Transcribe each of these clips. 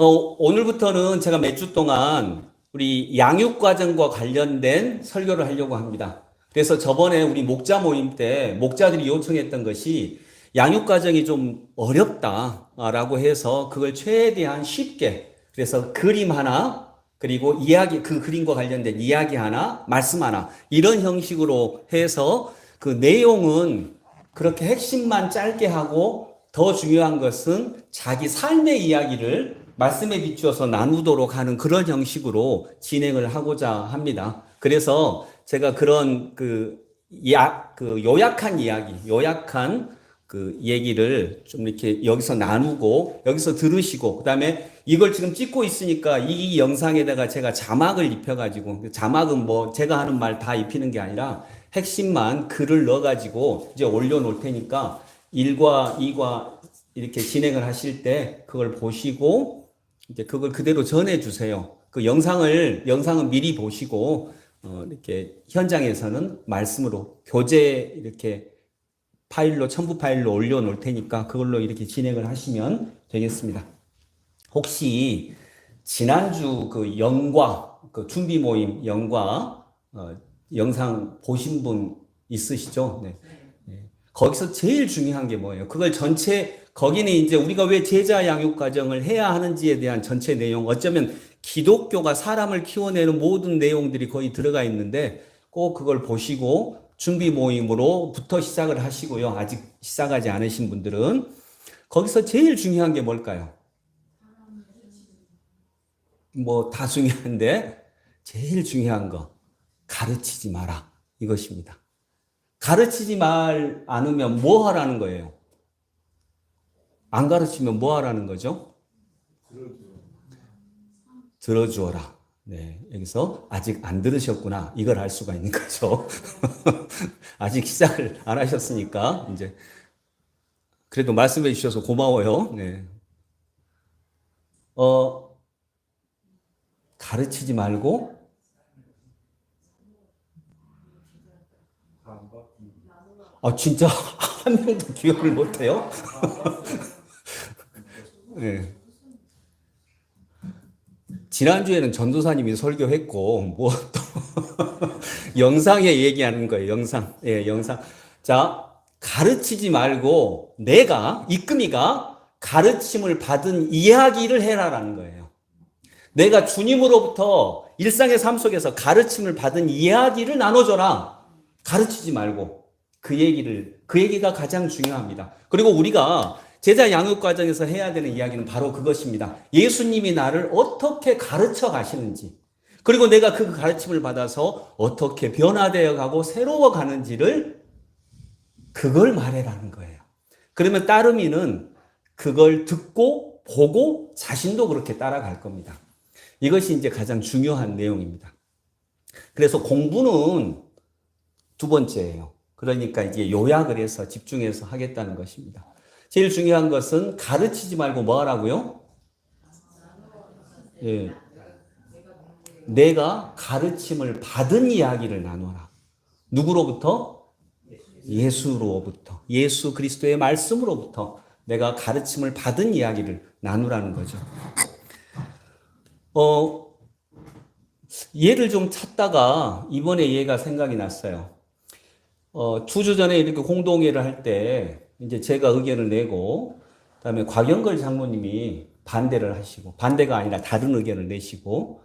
오늘부터는 제가 몇 주 동안 우리 양육과정과 관련된 설교를 하려고 합니다. 그래서 저번에 우리 목자 모임 때 목자들이 요청했던 것이 양육과정이 좀 어렵다라고 해서 그걸 최대한 쉽게, 그래서 그림 하나, 그리고 이야기, 그 그림과 관련된 이야기 하나, 말씀 하나, 이런 형식으로 해서 그 내용은 그렇게 핵심만 짧게 하고 더 중요한 것은 자기 삶의 이야기를 말씀에 비추어서 나누도록 하는 그런 형식으로 진행을 하고자 합니다. 그래서 제가 그런 요약한 이야기, 요약한 그 얘기를 좀 이렇게 여기서 나누고, 여기서 들으시고, 그 다음에 이걸 지금 찍고 있으니까 이 영상에다가 제가 자막을 입혀가지고, 자막은 뭐 제가 하는 말 다 입히는 게 아니라 핵심만 글을 넣어가지고 이제 올려놓을 테니까 1과 2과 이렇게 진행을 하실 때 그걸 보시고 이제 그걸 그대로 전해주세요. 그 영상은 미리 보시고, 이렇게 현장에서는 말씀으로 교재 이렇게 파일로, 첨부 파일로 올려놓을 테니까 그걸로 이렇게 진행을 하시면 되겠습니다. 혹시 지난주 그 영과, 그 준비 모임 영과, 영상 보신 분 있으시죠? 네. 거기서 제일 중요한 게 뭐예요? 그걸 전체, 거기는 이제 우리가 왜 제자 양육 과정을 해야 하는지에 대한 전체 내용, 어쩌면 기독교가 사람을 키워내는 모든 내용들이 거의 들어가 있는데 꼭 그걸 보시고 준비 모임으로부터 시작을 하시고요. 아직 시작하지 않으신 분들은 거기서 제일 중요한 게 뭘까요? 뭐 다 중요한데 제일 중요한 거, 가르치지 마라, 이것입니다. 가르치지 말 않으면 뭐 하라는 거예요? 안 가르치면 뭐 하라는 거죠? 들어주어라. 네, 여기서 아직 안 들으셨구나, 이걸 알 수가 있는 거죠. 아직 시작을 안 하셨으니까 이제 그래도 말씀해 주셔서 고마워요. 네. 가르치지 말고 진짜 한 명도 기억을 못해요? 네. 지난주에는 전도사님이 설교했고, 뭐 또, 영상에 얘기하는 거예요, 영상. 예, 영상. 자, 가르치지 말고, 이끔이가 가르침을 받은 이야기를 해라라는 거예요. 내가 주님으로부터 일상의 삶 속에서 가르침을 받은 이야기를 나눠줘라. 가르치지 말고. 그 얘기가 가장 중요합니다. 그리고 우리가 제자 양육 과정에서 해야 되는 이야기는 바로 그것입니다. 예수님이 나를 어떻게 가르쳐 가시는지, 그리고 내가 그 가르침을 받아서 어떻게 변화되어 가고 새로워 가는지를, 그걸 말해라는 거예요. 그러면 따르미는 그걸 듣고 보고 자신도 그렇게 따라갈 겁니다. 이것이 이제 가장 중요한 내용입니다. 그래서 공부는 두 번째예요. 그러니까 이제 요약을 해서 집중해서 하겠다는 것입니다. 제일 중요한 것은 가르치지 말고 뭐 하라고요? 예. 내가 가르침을 받은 이야기를 나눠라. 누구로부터? 예수로부터. 예수 그리스도의 말씀으로부터 내가 가르침을 받은 이야기를 나누라는 거죠. 예를 좀 찾다가 이번에 예가 생각이 났어요. 2주 전에 이렇게 공동회를 할 때 이제 제가 의견을 내고, 그다음에 곽영걸 장로님이 반대를 하시고, 반대가 아니라 다른 의견을 내시고,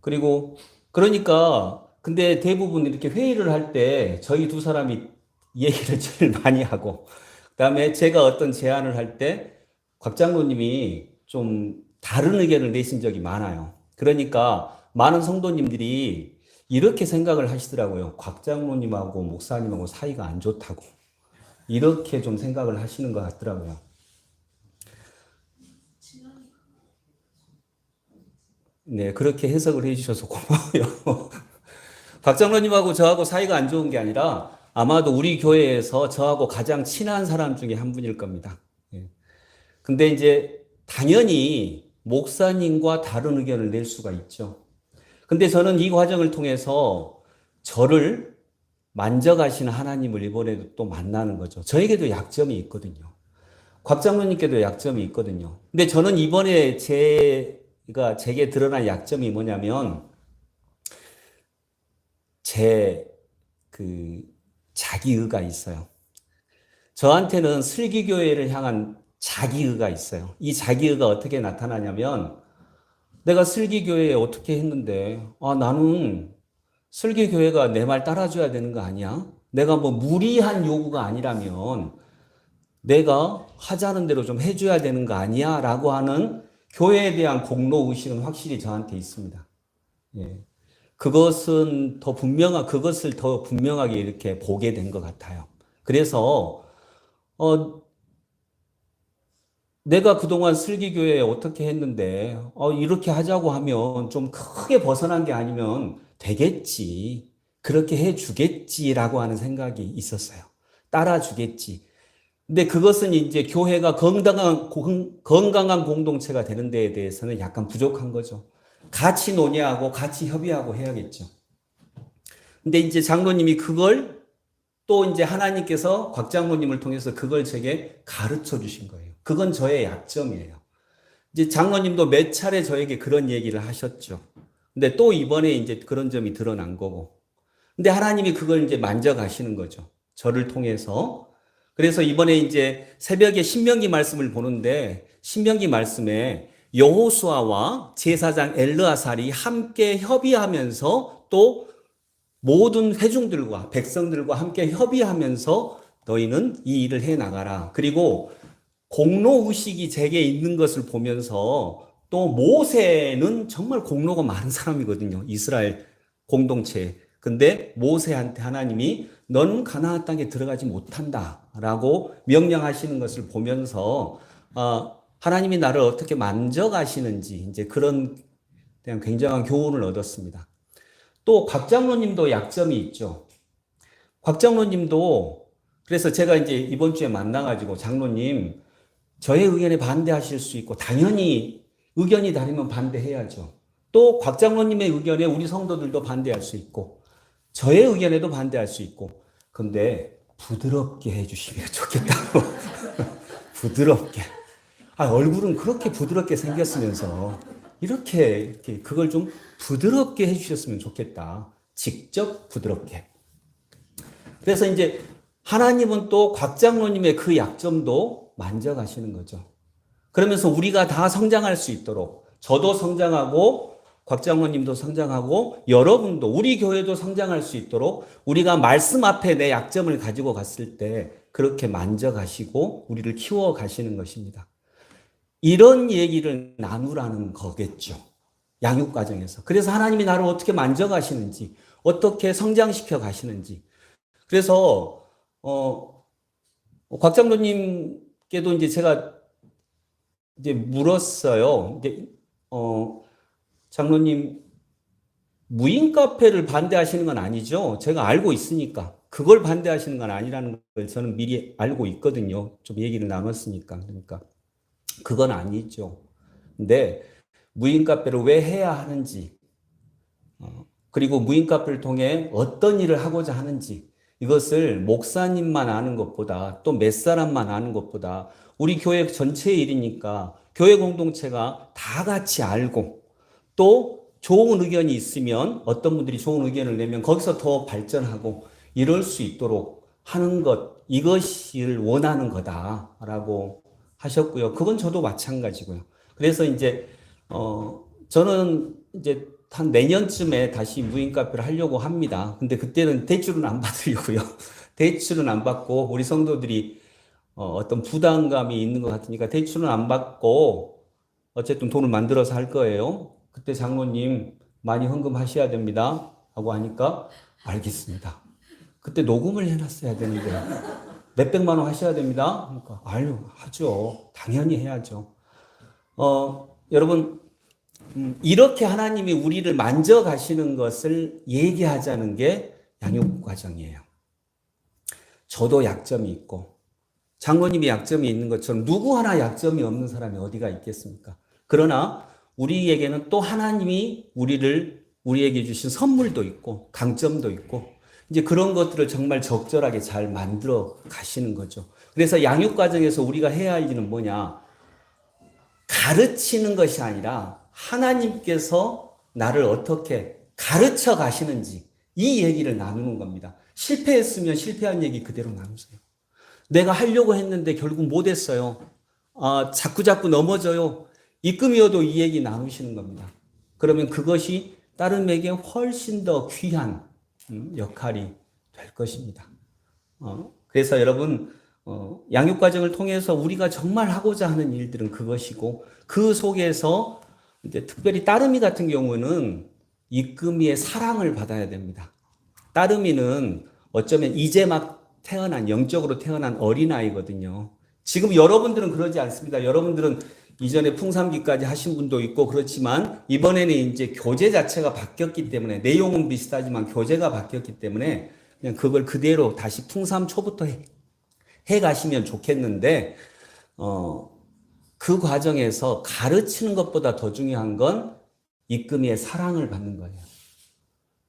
그리고 그러니까 근데 대부분 이렇게 회의를 할 때 저희 두 사람이 얘기를 제일 많이 하고, 그다음에 제가 어떤 제안을 할 때 곽 장로님이 좀 다른 의견을 내신 적이 많아요. 그러니까 많은 성도님들이 이렇게 생각을 하시더라고요. 곽 장로님하고 목사님하고 사이가 안 좋다고. 이렇게 좀 생각을 하시는 것 같더라고요. 네, 그렇게 해석을 해주셔서 고마워요. 곽 장로님하고 저하고 사이가 안 좋은 게 아니라 아마도 우리 교회에서 저하고 가장 친한 사람 중에 한 분일 겁니다. 예. 근데 이제 당연히 목사님과 다른 의견을 낼 수가 있죠. 근데 저는 이 과정을 통해서 저를 만져가시는 하나님을 이번에도 또 만나는 거죠. 저에게도 약점이 있거든요. 곽 장로님께도 약점이 있거든요. 근데 저는 이번에 제게 드러난 약점이 뭐냐면, 그, 자기의가 있어요. 저한테는 슬기교회를 향한 자기의가 있어요. 이 자기의가 어떻게 나타나냐면, 내가 슬기교회에 어떻게 했는데, 나는 슬기교회가 내 말 따라줘야 되는 거 아니야? 내가 뭐 무리한 요구가 아니라면, 내가 하자는 대로 좀 해줘야 되는 거 아니야? 라고 하는 교회에 대한 공로의식은 확실히 저한테 있습니다. 예. 그것을 더 분명하게 이렇게 보게 된 것 같아요. 그래서, 내가 그동안 슬기교회에 어떻게 했는데, 이렇게 하자고 하면 좀 크게 벗어난 게 아니면 되겠지. 그렇게 해 주겠지라고 하는 생각이 있었어요. 따라주겠지. 근데 그것은 이제 교회가 건강한 공동체가 되는 데에 대해서는 약간 부족한 거죠. 같이 논의하고 같이 협의하고 해야겠죠. 근데 이제 장로님이 그걸 또 이제 하나님께서 곽 장로님을 통해서 그걸 제게 가르쳐 주신 거예요. 그건 저의 약점이에요. 이제 장로님도 몇 차례 저에게 그런 얘기를 하셨죠. 근데 또 이번에 이제 그런 점이 드러난 거고. 근데 하나님이 그걸 이제 만져가시는 거죠. 저를 통해서. 그래서 이번에 이제 새벽에 신명기 말씀을 보는데 신명기 말씀에 여호수아와 제사장 엘르아살이 함께 협의하면서 또 모든 회중들과 백성들과 함께 협의하면서 너희는 이 일을 해 나가라. 그리고 공로의식이 제게 있는 것을 보면서 또 모세는 정말 공로가 많은 사람이거든요. 이스라엘 공동체. 근데 모세한테 하나님이 너는 가나안 땅에 들어가지 못한다라고 명령하시는 것을 보면서 하나님이 나를 어떻게 만져가시는지 이제 그런 굉장한 교훈을 얻었습니다. 또 곽 장로님도 약점이 있죠. 곽 장로님도 그래서 제가 이제 이번 주에 만나가지고 장로님 저의 의견에 반대하실 수 있고 당연히 의견이 다르면 반대해야죠. 또 곽 장로님의 의견에 우리 성도들도 반대할 수 있고 저의 의견에도 반대할 수 있고 근데 부드럽게 해주시면 좋겠다고 부드럽게 얼굴은 그렇게 부드럽게 생겼으면서 이렇게 그걸 좀 부드럽게 해주셨으면 좋겠다. 직접 부드럽게. 그래서 이제 하나님은 또 곽 장로님의 그 약점도 만져가시는 거죠. 그러면서 우리가 다 성장할 수 있도록 저도 성장하고 곽 장로님도 성장하고 여러분도 우리 교회도 성장할 수 있도록 우리가 말씀 앞에 내 약점을 가지고 갔을 때 그렇게 만져가시고 우리를 키워가시는 것입니다. 이런 얘기를 나누라는 거겠죠. 양육 과정에서. 그래서 하나님이 나를 어떻게 만져가시는지, 어떻게 성장시켜 가시는지. 그래서, 곽 장로님께도 이제 제가 이제 물었어요. 이제, 장로님, 무인 카페를 반대하시는 건 아니죠? 제가 알고 있으니까. 그걸 반대하시는 건 아니라는 걸 저는 미리 알고 있거든요. 좀 얘기를 나눴으니까. 그러니까. 그건 아니죠. 근데 무인 카페를 왜 해야 하는지, 그리고 무인 카페를 통해 어떤 일을 하고자 하는지, 이것을 목사님만 아는 것보다 또 몇 사람만 아는 것보다 우리 교회 전체의 일이니까 교회 공동체가 다 같이 알고 또 좋은 의견이 있으면 어떤 분들이 좋은 의견을 내면 거기서 더 발전하고 이럴 수 있도록 하는 것, 이것을 원하는 거다라고 하셨고요. 그건 저도 마찬가지고요. 그래서 이제, 저는 이제 한 내년쯤에 다시 무인 카페를 하려고 합니다. 근데 그때는 대출은 안 받으려고요. 대출은 안 받고, 우리 성도들이 어떤 부담감이 있는 것 같으니까 대출은 안 받고, 어쨌든 돈을 만들어서 할 거예요. 그때 장로님 많이 헌금하셔야 됩니다. 하고 하니까, 알겠습니다. 그때 녹음을 해놨어야 되는데, 몇백만 원 하셔야 됩니다. 그러니까, 하죠. 당연히 해야죠. 여러분, 이렇게 하나님이 우리를 만져가시는 것을 얘기하자는 게 양육 과정이에요. 저도 약점이 있고, 장로님이 약점이 있는 것처럼 누구 하나 약점이 없는 사람이 어디가 있겠습니까? 그러나 우리에게는 또 하나님이 우리에게 주신 선물도 있고, 강점도 있고, 이제 그런 것들을 정말 적절하게 잘 만들어 가시는 거죠. 그래서 양육 과정에서 우리가 해야 할 일은 뭐냐? 가르치는 것이 아니라 하나님께서 나를 어떻게 가르쳐 가시는지 이 얘기를 나누는 겁니다. 실패했으면 실패한 얘기 그대로 나누세요. 내가 하려고 했는데 결국 못했어요. 자꾸 넘어져요. 입금이어도 이 얘기 나누시는 겁니다. 그러면 그것이 따름에게 훨씬 더 귀한 역할이 될 것입니다. 그래서 여러분 양육 과정을 통해서 우리가 정말 하고자 하는 일들은 그것이고 그 속에서 이제 특별히 따름이 같은 경우는 입금이의 사랑을 받아야 됩니다. 따름이는 어쩌면 이제 막 태어난 영적으로 태어난 어린아이거든요. 지금 여러분들은 그러지 않습니다. 여러분들은 이전에 풍삼기까지 하신 분도 있고 그렇지만 이번에는 이제 교재 자체가 바뀌었기 때문에 내용은 비슷하지만 교재가 바뀌었기 때문에 그냥 그걸 그대로 다시 풍삼 초부터 해 가시면 좋겠는데 그 과정에서 가르치는 것보다 더 중요한 건 입금이의 사랑을 받는 거예요.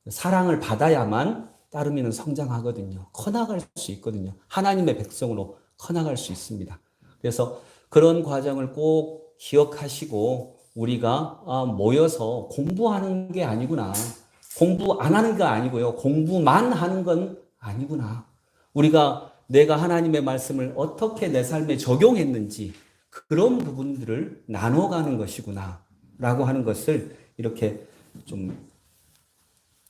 사랑을 받아야만 따르미는 성장하거든요. 커나갈 수 있거든요. 하나님의 백성으로 커나갈 수 있습니다. 그래서 그런 과정을 꼭 기억하시고 우리가 모여서 공부하는 게 아니구나. 공부 안 하는 게 아니고요. 공부만 하는 건 아니구나. 우리가 내가 하나님의 말씀을 어떻게 내 삶에 적용했는지 그런 부분들을 나눠가는 것이구나 라고 하는 것을 이렇게 좀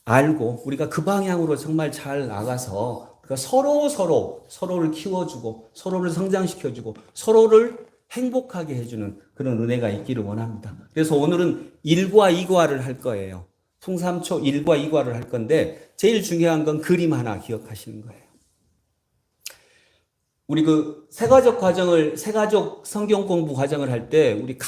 알고 우리가 그 방향으로 정말 잘 나가서 서로를 키워주고 서로를 성장시켜주고 서로를 행복하게 해주는 그런 은혜가 있기를 원합니다. 그래서 오늘은 1과 2과를 할 거예요. 풍삼초 1과 2과를 할 건데 제일 중요한 건 그림 하나 기억하시는 거예요. 우리 그 세가족 성경 공부 과정을 할 때 우리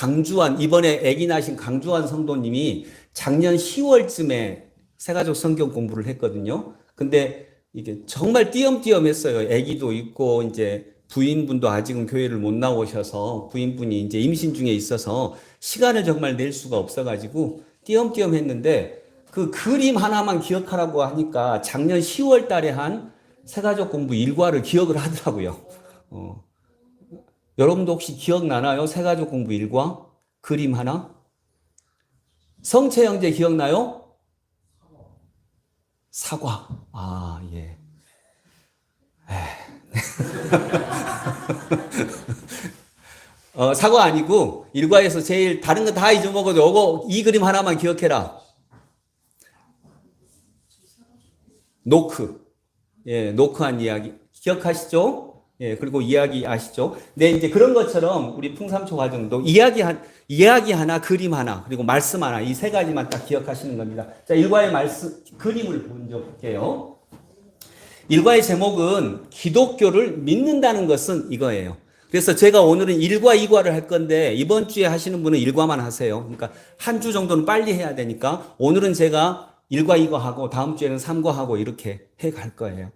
이번에 아기 낳으신 강주환 성도님이 작년 10월쯤에 세가족 성경 공부를 했거든요. 근데 이게 정말 띄엄띄엄했어요. 아기도 있고 이제 부인분도 아직은 교회를 못 나오셔서 부인분이 이제 임신 중에 있어서 시간을 정말 낼 수가 없어가지고 띄엄띄엄 했는데 그 그림 하나만 기억하라고 하니까 작년 10월 달에 한 세가족 공부 1과를 기억을 하더라고요. 여러분도 혹시 기억나나요? 세가족 공부 1과? 그림 하나? 성체 형제 기억나요? 사과. 예. 사과 아니고 일과에서 제일 다른 거 다 잊어먹어도 이 그림 하나만 기억해라. 노크한 이야기 기억하시죠? 그리고 이야기 아시죠? 네, 이제 그런 것처럼 우리 풍삼초 과정도 이야기 하나, 그림 하나, 그리고 말씀 하나, 이 세 가지만 딱 기억하시는 겁니다. 자, 일과의 그림을 먼저 볼게요. 일과의 제목은 기독교를 믿는다는 것은 이거예요. 그래서 제가 오늘은 1과 2과를 할 건데 이번 주에 하시는 분은 1과만 하세요. 그러니까 한 주 정도는 빨리 해야 되니까 오늘은 제가 1과 2과 하고 다음 주에는 3과 하고 이렇게 해 갈 거예요.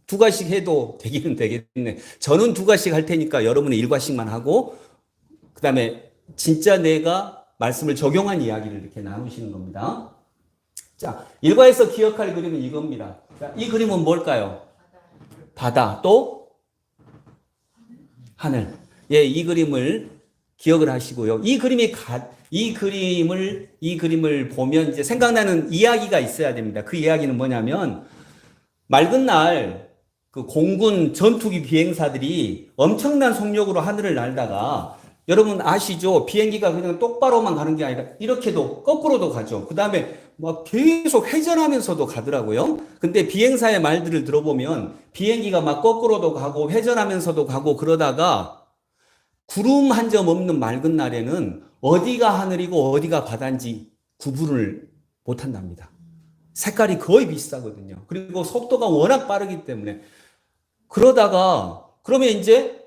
2과씩 해도 되기는 되겠네. 저는 2과씩 할 테니까 여러분은 1과씩만 하고 그 다음에 진짜 내가 말씀을 적용한 이야기를 이렇게 나누시는 겁니다. 자, 1과에서 기억할 그림은 이겁니다. 자, 이 그림은 뭘까요? 바다, 또 하늘. 이 그림을 기억을 하시고요. 이 그림을 보면 이제 생각나는 이야기가 있어야 됩니다. 그 이야기는 뭐냐면 맑은 날 그 공군 전투기 비행사들이 엄청난 속력으로 하늘을 날다가 여러분 아시죠? 비행기가 그냥 똑바로만 가는 게 아니라 이렇게도 거꾸로도 가죠. 그 다음에 막 계속 회전하면서도 가더라고요. 근데 비행사의 말들을 들어보면 비행기가 막 거꾸로도 가고 회전하면서도 가고 그러다가 구름 한 점 없는 맑은 날에는 어디가 하늘이고 어디가 바다인지 구분을 못 한답니다. 색깔이 거의 비슷하거든요. 그리고 속도가 워낙 빠르기 때문에 그러면 이제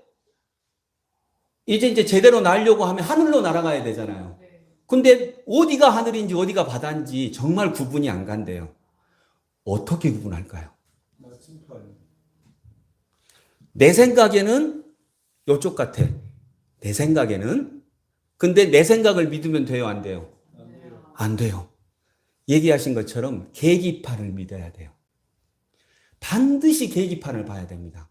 제대로 날려고 하면 하늘로 날아가야 되잖아요. 근데 어디가 하늘인지 어디가 바다인지 정말 구분이 안 간대요. 어떻게 구분할까요? 내 생각에는 이쪽 같아. 내 생각에는. 근데 내 생각을 믿으면 돼요, 안 돼요? 안 돼요. 얘기하신 것처럼 계기판을 믿어야 돼요. 반드시 계기판을 봐야 됩니다.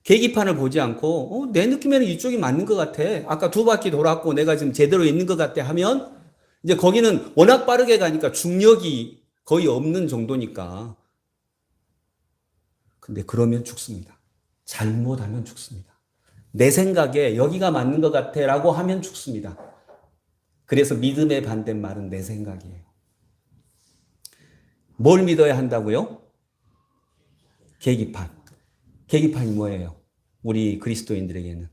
계기판을 보지 않고 내 느낌에는 이쪽이 맞는 것 같아. 아까 2바퀴 돌았고 내가 지금 제대로 있는 것 같아 하면 이제 거기는 워낙 빠르게 가니까 중력이 거의 없는 정도니까. 근데 그러면 죽습니다. 잘못하면 죽습니다. 내 생각에 여기가 맞는 것 같아 라고 하면 죽습니다. 그래서 믿음의 반대말은 내 생각이에요. 뭘 믿어야 한다고요? 계기판. 계기판이 뭐예요? 우리 그리스도인들에게는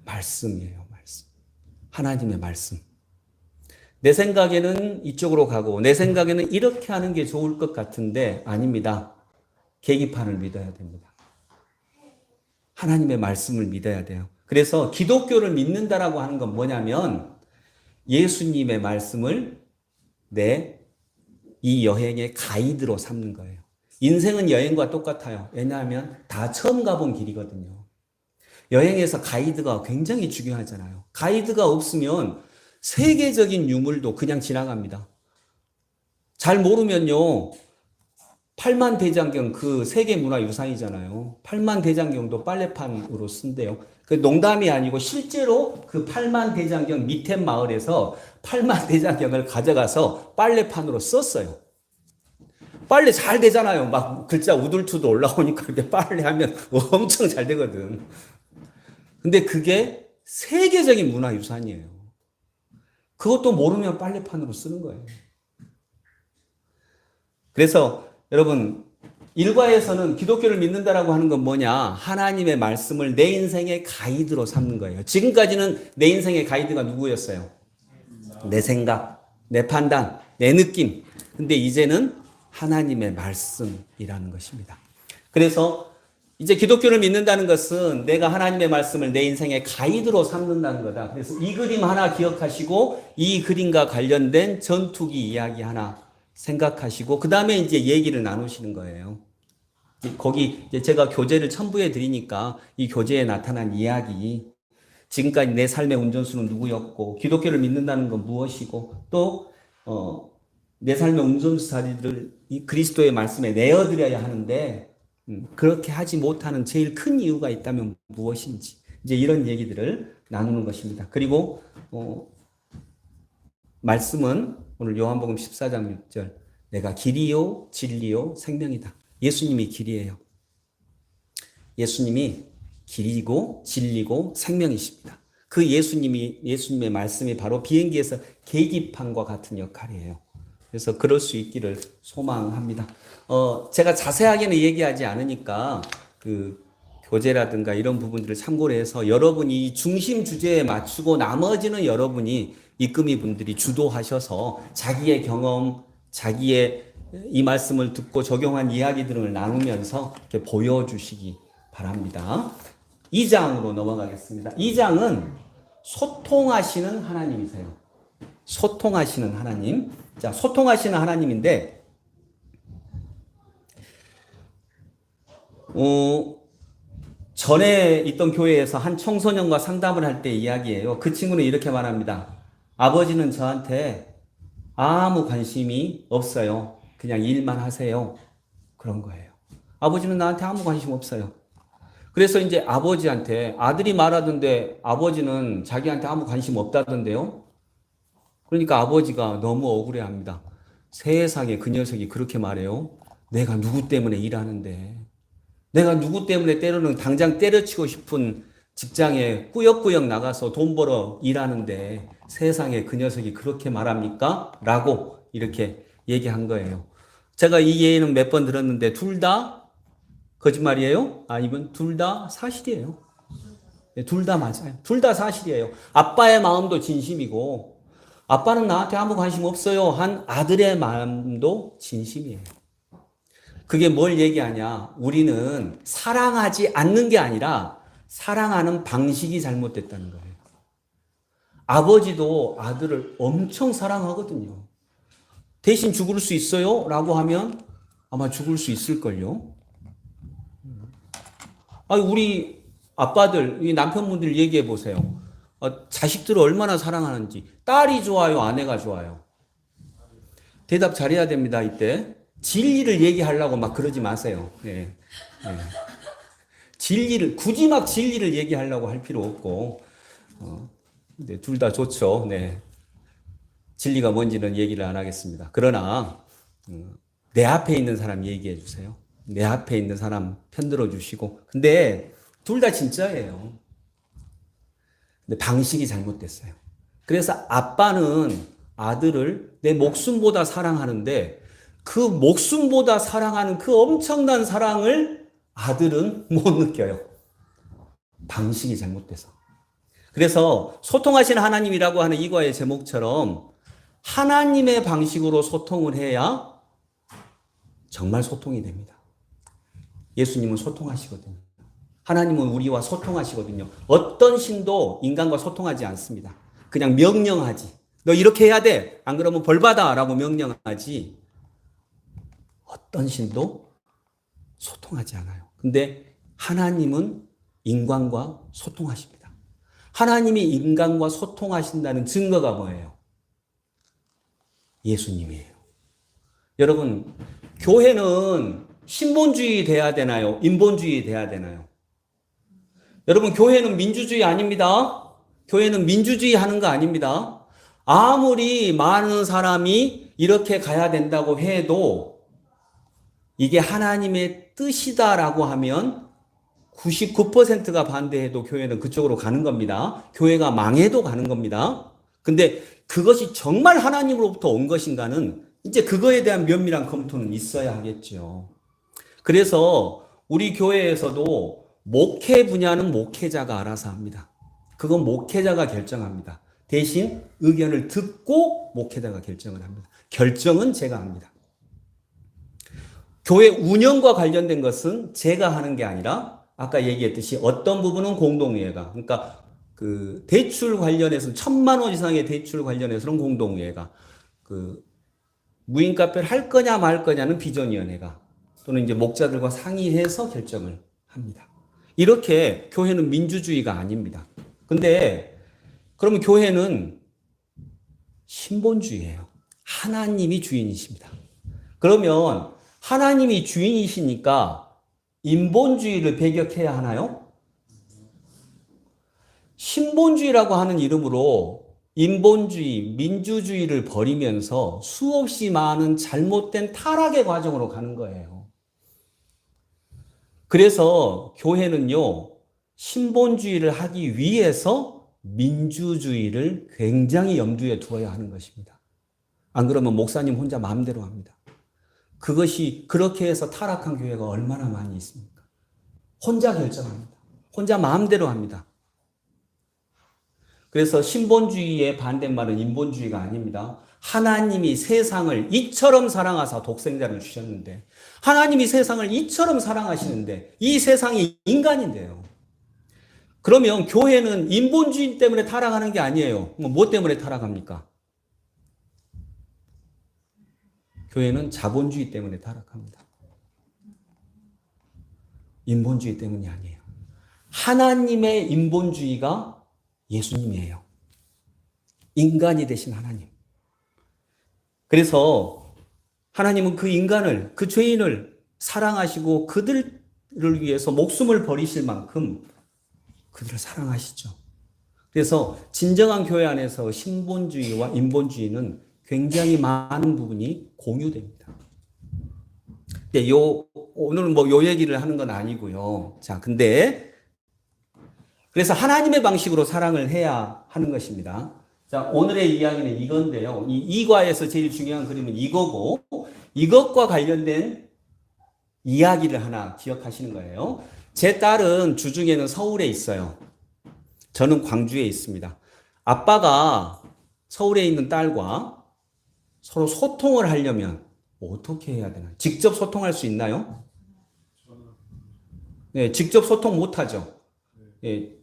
말씀이에요. 말씀. 하나님의 말씀. 내 생각에는 이쪽으로 가고 내 생각에는 이렇게 하는 게 좋을 것 같은데 아닙니다. 계기판을 믿어야 됩니다. 하나님의 말씀을 믿어야 돼요. 그래서 기독교를 믿는다라고 하는 건 뭐냐면 예수님의 말씀을 내 이 여행의 가이드로 삼는 거예요. 인생은 여행과 똑같아요. 왜냐하면 다 처음 가본 길이거든요. 여행에서 가이드가 굉장히 중요하잖아요. 가이드가 없으면 세계적인 유물도 그냥 지나갑니다. 잘 모르면요. 팔만대장경 그 세계문화유산이잖아요. 팔만대장경도 빨래판으로 쓴대요. 그 농담이 아니고 실제로 그 팔만대장경 밑에 마을에서 팔만대장경을 가져가서 빨래판으로 썼어요. 빨래 잘 되잖아요. 막 글자 우둘투도 올라오니까 이렇게 빨래하면 엄청 잘 되거든. 근데 그게 세계적인 문화유산이에요. 그것도 모르면 빨래판으로 쓰는 거예요. 그래서 여러분 일과에서는 기독교를 믿는다라고 하는 건 뭐냐? 하나님의 말씀을 내 인생의 가이드로 삼는 거예요. 지금까지는 내 인생의 가이드가 누구였어요? 내 생각, 내 판단, 내 느낌. 근데 이제는 하나님의 말씀이라는 것입니다. 그래서 이제 기독교를 믿는다는 것은 내가 하나님의 말씀을 내 인생의 가이드로 삼는다는 거다. 그래서 이 그림 하나 기억하시고 이 그림과 관련된 전투기 이야기 하나 생각하시고 그 다음에 이제 얘기를 나누시는 거예요. 거기 이제 제가 교재를 첨부해 드리니까 이 교재에 나타난 이야기, 지금까지 내 삶의 운전수는 누구였고 기독교를 믿는다는 건 무엇이고 또 내 삶의 운전수자리들을 이 그리스도의 말씀에 내어드려야 하는데 그렇게 하지 못하는 제일 큰 이유가 있다면 무엇인지 이제 이런 얘기들을 나누는 것입니다. 그리고 말씀은 오늘 요한복음 14장 6절 내가 길이요 진리요 생명이다. 예수님이 길이에요. 예수님이 길이고 진리고 생명이십니다. 그 예수님의 말씀이 바로 비행기에서 계기판과 같은 역할이에요. 그래서 그럴 수 있기를 소망합니다. 제가 자세하게는 얘기하지 않으니까 그 교재라든가 이런 부분들을 참고를 해서 여러분이 이 중심 주제에 맞추고 나머지는 여러분이 이끄미 분들이 주도하셔서 자기의 경험, 자기의 이 말씀을 듣고 적용한 이야기들을 나누면서 이렇게 보여주시기 바랍니다. 2장으로 넘어가겠습니다. 2장은 소통하시는 하나님이세요. 소통하시는 하나님. 자, 소통하시는 하나님인데, 전에 있던 교회에서 한 청소년과 상담을 할 때 이야기예요. 그 친구는 이렇게 말합니다. 아버지는 저한테 아무 관심이 없어요. 그냥 일만 하세요. 그런 거예요. 아버지는 나한테 아무 관심 없어요. 그래서 이제 아버지한테 아들이 말하던데 아버지는 자기한테 아무 관심 없다던데요. 그러니까 아버지가 너무 억울해합니다. 세상에 그 녀석이 그렇게 말해요. 내가 누구 때문에 일하는데, 내가 누구 때문에 때로는 당장 때려치고 싶은 직장에 꾸역꾸역 나가서 돈 벌어 일하는데 세상에 그 녀석이 그렇게 말합니까? 라고 이렇게 얘기한 거예요. 제가 이 예는 몇 번 들었는데 둘 다 거짓말이에요? 아니면 둘 다 사실이에요. 네, 둘 다 맞아요. 둘 다 사실이에요. 아빠의 마음도 진심이고 아빠는 나한테 아무 관심 없어요 한 아들의 마음도 진심이에요. 그게 뭘 얘기하냐? 우리는 사랑하지 않는 게 아니라 사랑하는 방식이 잘못됐다는 거예요. 아버지도 아들을 엄청 사랑하거든요. 대신 죽을 수 있어요? 라고 하면 아마 죽을 수 있을걸요. 우리 아빠들, 이 남편분들 얘기해 보세요. 자식들을 얼마나 사랑하는지. 딸이 좋아요? 아내가 좋아요? 대답 잘해야 됩니다, 이때. 진리를 얘기하려고 막 그러지 마세요. 예. 예. 굳이 막 진리를 얘기하려고 할 필요 없고, 근데 둘 다 좋죠. 네. 진리가 뭔지는 얘기를 안 하겠습니다. 그러나, 내 앞에 있는 사람 얘기해 주세요. 내 앞에 있는 사람 편들어 주시고. 근데 둘 다 진짜예요. 근데 방식이 잘못됐어요. 그래서 아빠는 아들을 내 목숨보다 사랑하는데 그 목숨보다 사랑하는 그 엄청난 사랑을 아들은 못 느껴요. 방식이 잘못돼서. 그래서 소통하시는 하나님이라고 하는 이과의 제목처럼 하나님의 방식으로 소통을 해야 정말 소통이 됩니다. 예수님은 소통하시거든요. 하나님은 우리와 소통하시거든요. 어떤 신도 인간과 소통하지 않습니다. 그냥 명령하지. 너 이렇게 해야 돼. 안 그러면 벌 받아. 라고 명령하지. 어떤 신도 소통하지 않아요. 근데 하나님은 인간과 소통하십니다. 하나님이 인간과 소통하신다는 증거가 뭐예요? 예수님이에요. 여러분, 교회는 신본주의 돼야 되나요? 인본주의 돼야 되나요? 여러분, 교회는 민주주의 아닙니다. 교회는 민주주의 하는 거 아닙니다. 아무리 많은 사람이 이렇게 가야 된다고 해도 이게 하나님의 뜻이다라고 하면 99%가 반대해도 교회는 그쪽으로 가는 겁니다. 교회가 망해도 가는 겁니다. 근데 그것이 정말 하나님으로부터 온 것인가는 이제 그거에 대한 면밀한 검토는 있어야 하겠죠. 그래서 우리 교회에서도 목회 분야는 목회자가 알아서 합니다. 그건 목회자가 결정합니다. 대신 의견을 듣고 목회자가 결정을 합니다. 결정은 제가 합니다. 교회 운영과 관련된 것은 제가 하는 게 아니라 아까 얘기했듯이 어떤 부분은 공동회의가, 그러니까 그 대출 관련해서는 1,000만 원 이상의 대출 관련해서는 공동회의가, 그 무인 카페를 할 거냐 말 거냐는 비전위원회가, 또는 이제 목자들과 상의해서 결정을 합니다. 이렇게 교회는 민주주의가 아닙니다. 근데 그러면 교회는 신본주의예요. 하나님이 주인이십니다. 그러면 하나님이 주인이시니까 인본주의를 배격해야 하나요? 신본주의라고 하는 이름으로 인본주의, 민주주의를 버리면서 수없이 많은 잘못된 타락의 과정으로 가는 거예요. 그래서 교회는요, 신본주의를 하기 위해서 민주주의를 굉장히 염두에 두어야 하는 것입니다. 안 그러면 목사님 혼자 마음대로 합니다. 그것이 그렇게 해서 타락한 교회가 얼마나 많이 있습니까? 혼자 결정합니다. 혼자 마음대로 합니다. 그래서 신본주의의 반대말은 인본주의가 아닙니다. 하나님이 세상을 이처럼 사랑하사 독생자를 주셨는데, 하나님이 세상을 이처럼 사랑하시는데 이 세상이 인간인데요. 그러면 교회는 인본주의 때문에 타락하는 게 아니에요. 뭐 때문에 타락합니까? 교회는 자본주의 때문에 타락합니다. 인본주의 때문이 아니에요. 하나님의 인본주의가 예수님이에요. 인간이 되신 하나님. 그래서 하나님은 그 인간을, 그 죄인을 사랑하시고 그들을 위해서 목숨을 버리실 만큼 그들을 사랑하시죠. 그래서 진정한 교회 안에서 신본주의와 인본주의는 굉장히 많은 부분이 공유됩니다. 근데 오늘은 뭐 요 얘기를 하는 건 아니고요. 자, 근데 그래서 하나님의 방식으로 사랑을 해야 하는 것입니다. 자, 오늘의 이야기는 이건데요. 이 2과에서 제일 중요한 그림은 이거고, 이것과 관련된 이야기를 하나 기억하시는 거예요. 제 딸은 주중에는 서울에 있어요. 저는 광주에 있습니다. 아빠가 서울에 있는 딸과 서로 소통을 하려면 어떻게 해야 되나요? 직접 소통할 수 있나요? 네, 직접 소통 못 하죠. 네,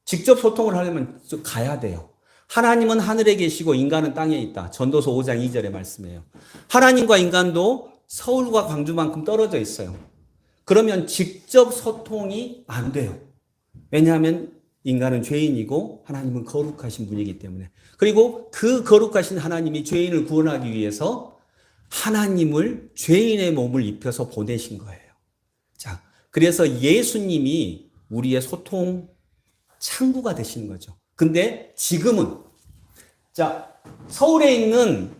직접 소통을 하려면 가야 돼요. 하나님은 하늘에 계시고 인간은 땅에 있다. 전도서 5장 2절의 말씀이에요. 하나님과 인간도 서울과 광주만큼 떨어져 있어요. 그러면 직접 소통이 안 돼요. 왜냐하면 인간은 죄인이고 하나님은 거룩하신 분이기 때문에. 그리고 그 거룩하신 하나님이 죄인을 구원하기 위해서 하나님을 죄인의 몸을 입혀서 보내신 거예요. 자, 그래서 예수님이 우리의 소통 창구가 되시는 거죠. 근데 지금은, 자, 서울에 있는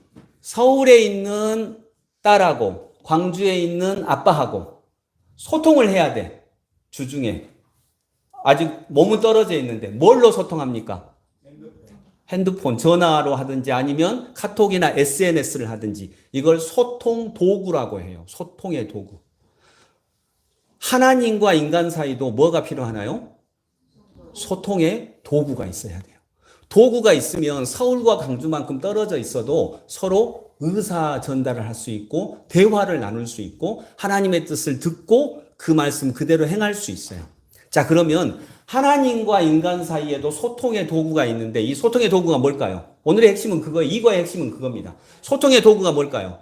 딸하고 광주에 있는 아빠하고 소통을 해야 돼. 주중에. 아직 몸은 떨어져 있는데 뭘로 소통합니까? 핸드폰, 전화로 하든지 아니면 카톡이나 SNS를 하든지 이걸 소통 도구라고 해요. 소통의 도구. 하나님과 인간 사이도 뭐가 필요하나요? 소통의 도구가 있어야 돼요. 도구가 있으면 서울과 광주만큼 떨어져 있어도 서로 의사 전달을 할 수 있고 대화를 나눌 수 있고 하나님의 뜻을 듣고 그 말씀 그대로 행할 수 있어요. 자, 그러면 하나님과 인간 사이에도 소통의 도구가 있는데 이 소통의 도구가 뭘까요? 오늘의 핵심은 그거예요. 이거의 핵심은 그겁니다. 소통의 도구가 뭘까요?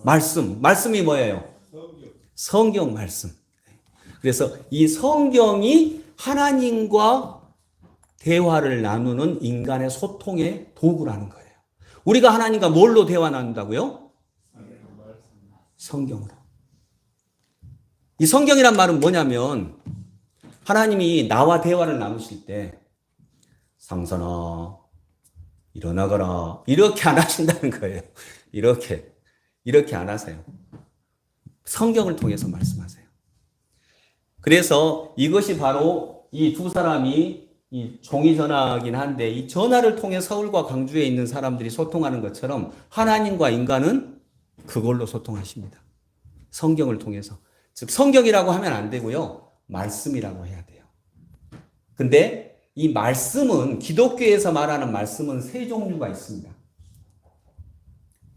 말씀. 말씀이 뭐예요? 성경 말씀. 그래서 이 성경이 하나님과 대화를 나누는 인간의 소통의 도구라는 거예요. 우리가 하나님과 뭘로 대화 나눈다고요? 성경으로. 이 성경이란 말은 뭐냐면 하나님이 나와 대화를 나누실 때 상선아 일어나거라 이렇게 안 하신다는 거예요. 이렇게 안 하세요. 성경을 통해서 말씀하세요. 그래서 이것이 바로 이 두 사람이 이 종이 전화긴 한데 이 전화를 통해 서울과 광주에 있는 사람들이 소통하는 것처럼 하나님과 인간은 그걸로 소통하십니다. 성경을 통해서. 즉 성경이라고 하면 안 되고요. 말씀이라고 해야 돼요. 근데 이 말씀은 기독교에서 말하는 말씀은 세 종류가 있습니다.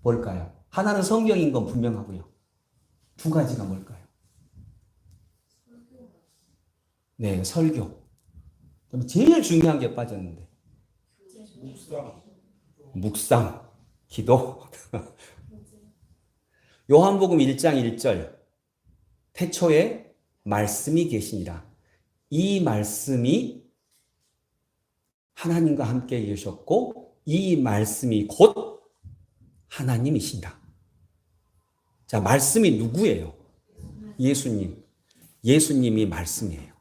뭘까요? 하나는 성경인 건 분명하고요. 두 가지가 뭘까요? 네, 설교. 제일 중요한 게 빠졌는데. 묵상, 기도. 요한복음 1장 1절. 태초에 말씀이 계시니라. 이 말씀이 하나님과 함께 계셨고 이 말씀이 곧 하나님이신다. 자, 말씀이 누구예요? 예수님. 예수님이 말씀이에요.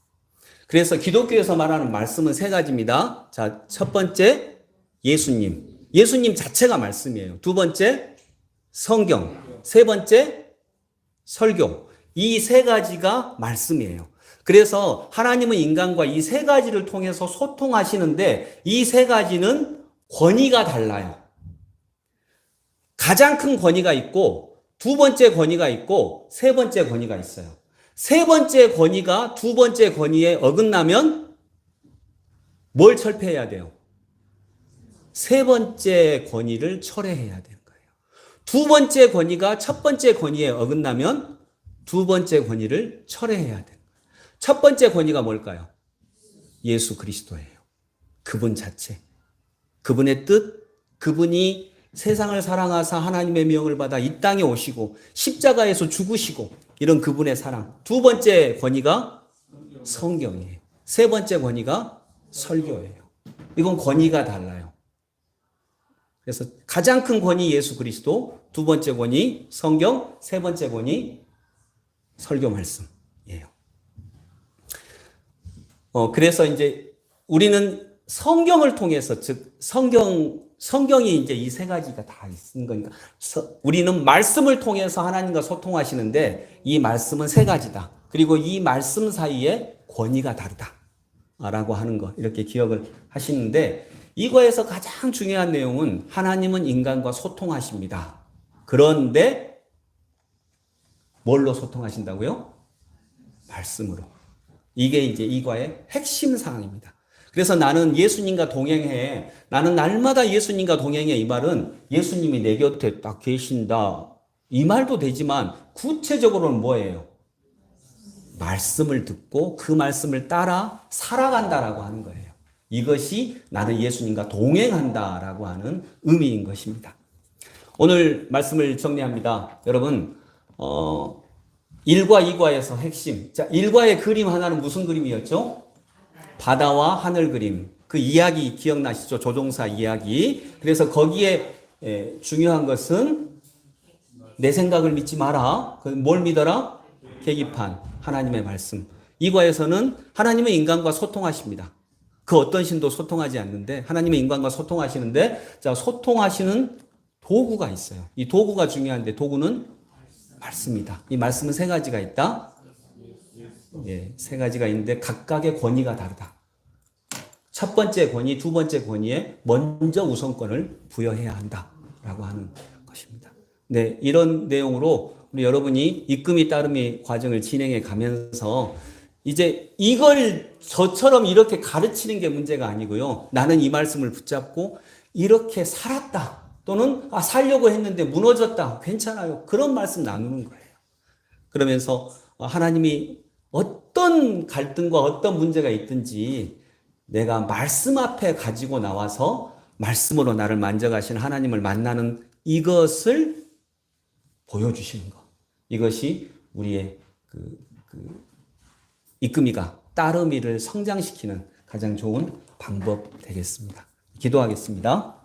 그래서 기독교에서 말하는 말씀은 세 가지입니다. 자, 첫 번째 예수님. 예수님 자체가 말씀이에요. 두 번째 성경. 세 번째 설교. 이 세 가지가 말씀이에요. 그래서 하나님은 인간과 이 세 가지를 통해서 소통하시는데 이 세 가지는 권위가 달라요. 가장 큰 권위가 있고 두 번째 권위가 있고 세 번째 권위가 있어요. 세 번째 권위가 두 번째 권위에 어긋나면 뭘 철폐해야 돼요? 세 번째 권위를 철회해야 되는 거예요. 두 번째 권위가 첫 번째 권위에 어긋나면 두 번째 권위를 철회해야 돼요. 첫 번째 권위가 뭘까요? 예수 그리스도예요. 그분 자체. 그분의 뜻, 그분이 세상을 사랑하사 하나님의 명을 받아 이 땅에 오시고 십자가에서 죽으시고 이런 그분의 사랑. 두 번째 권위가 성경이에요. 세 번째 권위가 설교예요. 이건 권위가 달라요. 그래서 가장 큰 권위 예수 그리스도, 두 번째 권위 성경, 세 번째 권위 설교 말씀이에요. 그래서 이제 우리는 성경을 통해서, 즉 성경이 이제 이 세 가지가 다 있는 거니까 우리는 말씀을 통해서 하나님과 소통하시는데 이 말씀은 세 가지다. 그리고 이 말씀 사이에 권위가 다르다라고 하는 거 이렇게 기억을 하시는데 이거에서 가장 중요한 내용은 하나님은 인간과 소통하십니다. 그런데 뭘로 소통하신다고요? 말씀으로. 이게 이제 이과의 핵심 사항입니다. 그래서 나는 예수님과 동행해. 나는 날마다 예수님과 동행해. 이 말은 예수님이 내 곁에 딱 계신다. 이 말도 되지만 구체적으로는 뭐예요? 말씀을 듣고 그 말씀을 따라 살아간다라고 하는 거예요. 이것이 나는 예수님과 동행한다라고 하는 의미인 것입니다. 오늘 말씀을 정리합니다. 여러분, 1과 2과에서 핵심. 자, 1과의 그림 하나는 무슨 그림이었죠? 바다와 하늘 그림. 그 이야기 기억나시죠? 조종사 이야기. 그래서 거기에 중요한 것은 내 생각을 믿지 마라. 뭘 믿어라? 계기판, 하나님의 말씀. 이과에서는 하나님은 인간과 소통하십니다. 그 어떤 신도 소통하지 않는데 하나님의 인간과 소통하시는데, 자, 소통하시는 도구가 있어요. 이 도구가 중요한데 도구는 말씀이다. 이 말씀은 세 가지가 있다. 예, 세 가지가 있는데 각각의 권위가 다르다. 첫 번째 권위, 두 번째 권위에 먼저 우선권을 부여해야 한다라고 하는 것입니다. 네, 이런 내용으로 우리 여러분이 입금이 따름이 과정을 진행해 가면서 이제 이걸 저처럼 이렇게 가르치는 게 문제가 아니고요. 나는 이 말씀을 붙잡고 이렇게 살았다. 또는 살려고 했는데 무너졌다. 괜찮아요. 그런 말씀 나누는 거예요. 그러면서 하나님이 어떤 갈등과 어떤 문제가 있든지 내가 말씀 앞에 가지고 나와서 말씀으로 나를 만져가신 하나님을 만나는 이것을 보여주시는 것. 이것이 우리의 이끔이가 따름이를 성장시키는 가장 좋은 방법 되겠습니다. 기도하겠습니다.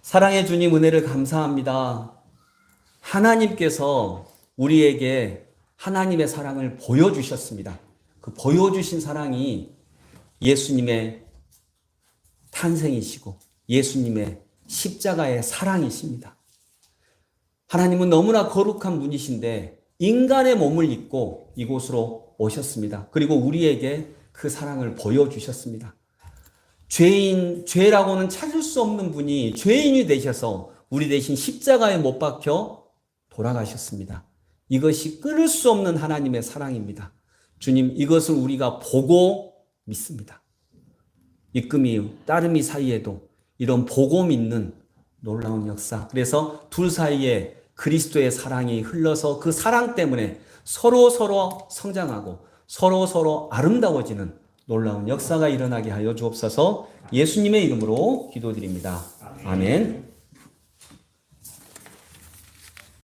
사랑의 주님, 은혜를 감사합니다. 하나님께서 우리에게 하나님의 사랑을 보여주셨습니다. 그 보여주신 사랑이 예수님의 탄생이시고 예수님의 십자가의 사랑이십니다. 하나님은 너무나 거룩한 분이신데 인간의 몸을 입고 이곳으로 오셨습니다. 그리고 우리에게 그 사랑을 보여주셨습니다. 죄라고는 찾을 수 없는 분이 죄인이 되셔서 우리 대신 십자가에 못 박혀 돌아가셨습니다. 이것이 끊을 수 없는 하나님의 사랑입니다. 주님, 이것을 우리가 보고 믿습니다. 입금이 따름이 사이에도 이런 보고 믿는 놀라운 역사. 그래서 둘 사이에 그리스도의 사랑이 흘러서 그 사랑 때문에 서로 성장하고 서로 아름다워지는 놀라운 역사가 일어나게 하여 주옵소서. 예수님의 이름으로 기도드립니다. 아멘.